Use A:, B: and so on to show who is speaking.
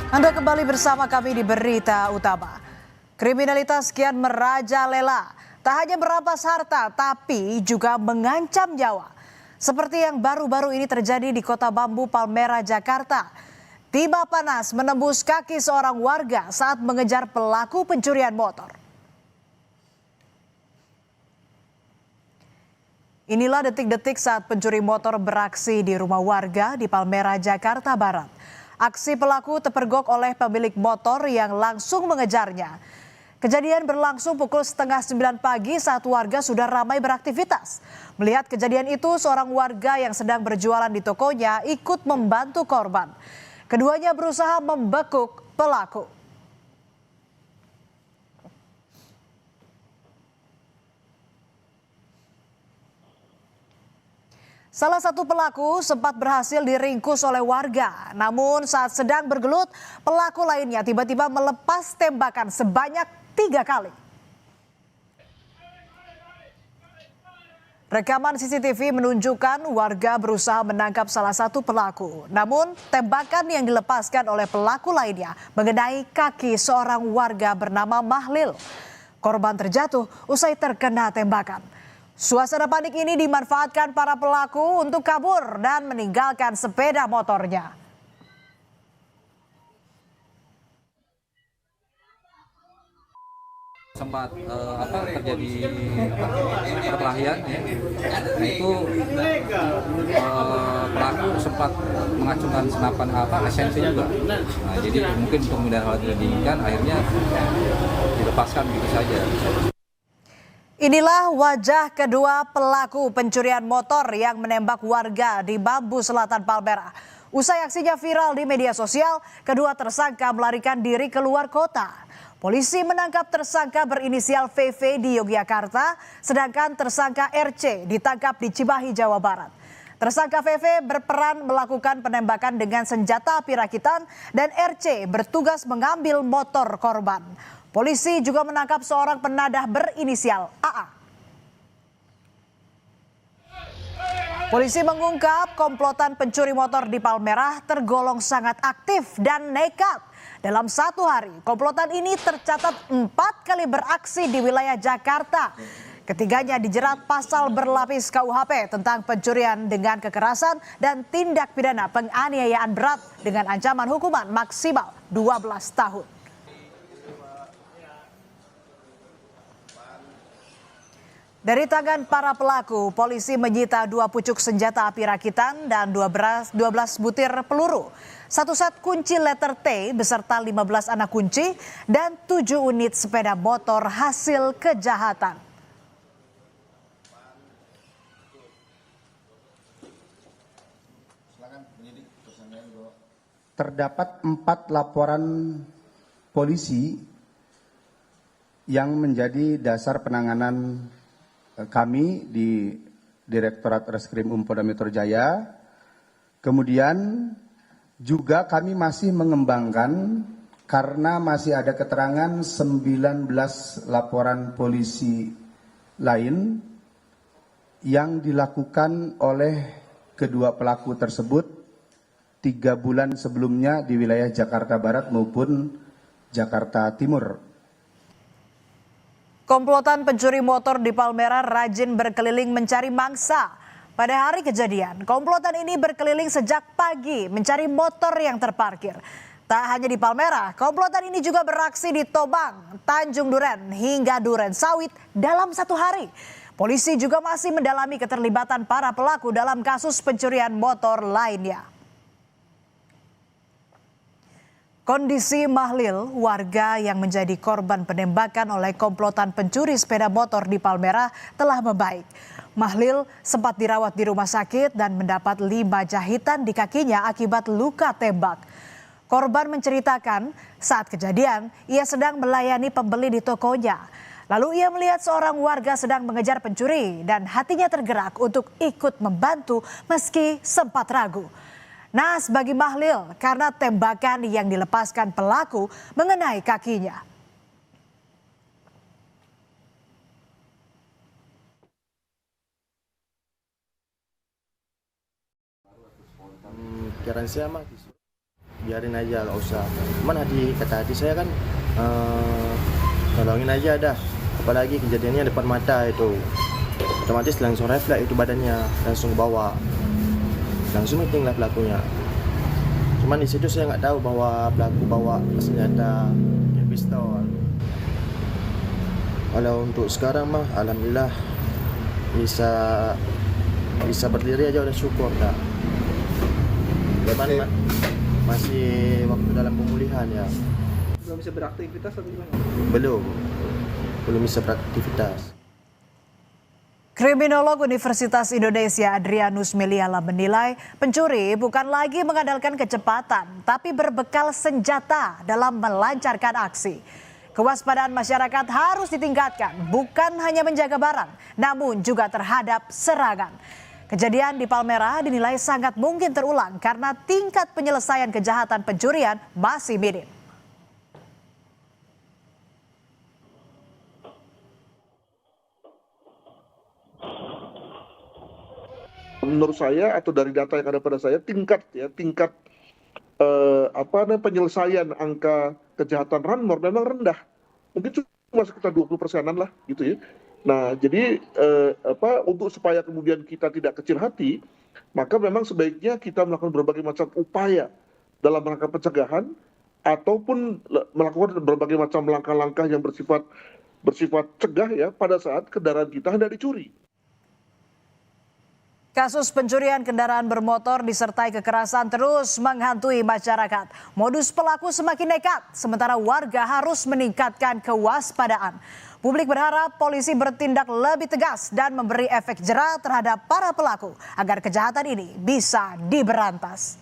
A: Anda kembali bersama kami di Berita Utama. Kriminalitas kian merajalela, tak hanya merampas harta tapi juga mengancam nyawa. Seperti yang baru-baru ini terjadi di Kota Bambu, Palmerah, Jakarta. Tiba panas menembus kaki seorang warga saat mengejar pelaku pencurian motor. Inilah detik-detik saat pencuri motor beraksi di rumah warga di Palmerah, Jakarta Barat. Aksi pelaku terpergok oleh pemilik motor yang langsung mengejarnya. Kejadian berlangsung pukul setengah 9 pagi saat warga sudah ramai beraktivitas. Melihat kejadian itu, seorang warga yang sedang berjualan di tokonya ikut membantu korban. Keduanya berusaha membekuk pelaku. Salah satu pelaku sempat berhasil diringkus oleh warga. Namun saat sedang bergelut, pelaku lainnya tiba-tiba melepas tembakan sebanyak 3 kali. Rekaman CCTV menunjukkan warga berusaha menangkap salah satu pelaku. Namun tembakan yang dilepaskan oleh pelaku lainnya mengenai kaki seorang warga bernama Mahlil. Korban terjatuh usai terkena tembakan. Suasana panik ini dimanfaatkan para pelaku untuk kabur dan meninggalkan sepeda motornya.
B: Sempat terjadi perkelahian ya. Nah itu pelaku sempat mengacungkan senapan esensi juga. Nah jadi mungkin untuk menghindari hal tidak diinginkan akhirnya dilepaskan begitu saja.
A: Inilah wajah kedua pelaku pencurian motor yang menembak warga di Bambu Selatan, Palmerah. Usai aksinya viral di media sosial, kedua tersangka melarikan diri keluar kota. Polisi menangkap tersangka berinisial VV di Yogyakarta, sedangkan tersangka RC ditangkap di Cimahi, Jawa Barat. Tersangka VV berperan melakukan penembakan dengan senjata api rakitan dan RC bertugas mengambil motor korban. Polisi juga menangkap seorang penadah berinisial AA. Polisi mengungkap komplotan pencuri motor di Palmerah tergolong sangat aktif dan nekat. Dalam satu hari, komplotan ini tercatat 4 kali beraksi di wilayah Jakarta. Ketiganya dijerat pasal berlapis KUHP tentang pencurian dengan kekerasan dan tindak pidana penganiayaan berat dengan ancaman hukuman maksimal 12 tahun. Dari tangan para pelaku, polisi menyita 2 pucuk senjata api rakitan dan 12 butir peluru, 1 set kunci letter T beserta 15 anak kunci, dan 7 unit sepeda motor hasil kejahatan.
C: Terdapat 4 laporan polisi yang menjadi dasar penanganan kami di Direktorat Reskrim Polda Metro Jaya. Kemudian juga kami masih mengembangkan karena masih ada keterangan 19 laporan polisi lain yang dilakukan oleh kedua pelaku tersebut 3 bulan sebelumnya di wilayah Jakarta Barat maupun Jakarta Timur.
A: Komplotan pencuri motor di Palmerah rajin berkeliling mencari mangsa. Pada hari kejadian, komplotan ini berkeliling sejak pagi mencari motor yang terparkir. Tak hanya di Palmerah, komplotan ini juga beraksi di Tobang, Tanjung Duren, hingga Duren Sawit dalam satu hari. Polisi juga masih mendalami keterlibatan para pelaku dalam kasus pencurian motor lainnya. Kondisi Mahlil, warga yang menjadi korban penembakan oleh komplotan pencuri sepeda motor di Palmerah, telah membaik. Mahlil sempat dirawat di rumah sakit dan mendapat 5 jahitan di kakinya akibat luka tembak. Korban menceritakan saat kejadian ia sedang melayani pembeli di tokonya. Lalu ia melihat seorang warga sedang mengejar pencuri dan hatinya tergerak untuk ikut membantu meski sempat ragu. Naas bagi Mahlil karena tembakan yang dilepaskan pelaku mengenai kakinya.
D: Kira saya mah biarin aja, nggak usah. Cuman kata hati saya kan, tolongin aja dah. Apalagi kejadiannya depan mata itu, otomatis langsung refleks itu badannya, langsung bawa, langsung meeting lah pelakunya. Cuman di situ saya nggak tahu bahwa pelaku bawa senjata pistol. Kalau untuk sekarang mah, alhamdulillah bisa berdiri aja udah syukur dah. Cuman masih waktu dalam pemulihan ya.
E: Belum bisa beraktivitas atau gimana?
D: Belum bisa beraktivitas.
A: Kriminolog Universitas Indonesia Adrianus Meliala menilai pencuri bukan lagi mengandalkan kecepatan, tapi berbekal senjata dalam melancarkan aksi. Kewaspadaan masyarakat harus ditingkatkan, bukan hanya menjaga barang, namun juga terhadap serangan. Kejadian di Palmerah dinilai sangat mungkin terulang karena tingkat penyelesaian kejahatan pencurian masih minim.
F: Menurut saya atau dari data yang ada pada saya tingkat penyelesaian angka kejahatan runmore memang rendah, mungkin cuma sekitar 20%-an lah gitu ya. Nah jadi untuk supaya kemudian kita tidak kecil hati, maka memang sebaiknya kita melakukan berbagai macam upaya dalam rangka pencegahan ataupun melakukan berbagai macam langkah-langkah yang bersifat cegah ya pada saat kendaraan kita hendak dicuri.
A: Kasus pencurian kendaraan bermotor disertai kekerasan terus menghantui masyarakat. Modus pelaku semakin nekat, sementara warga harus meningkatkan kewaspadaan. Publik berharap polisi bertindak lebih tegas dan memberi efek jera terhadap para pelaku agar kejahatan ini bisa diberantas.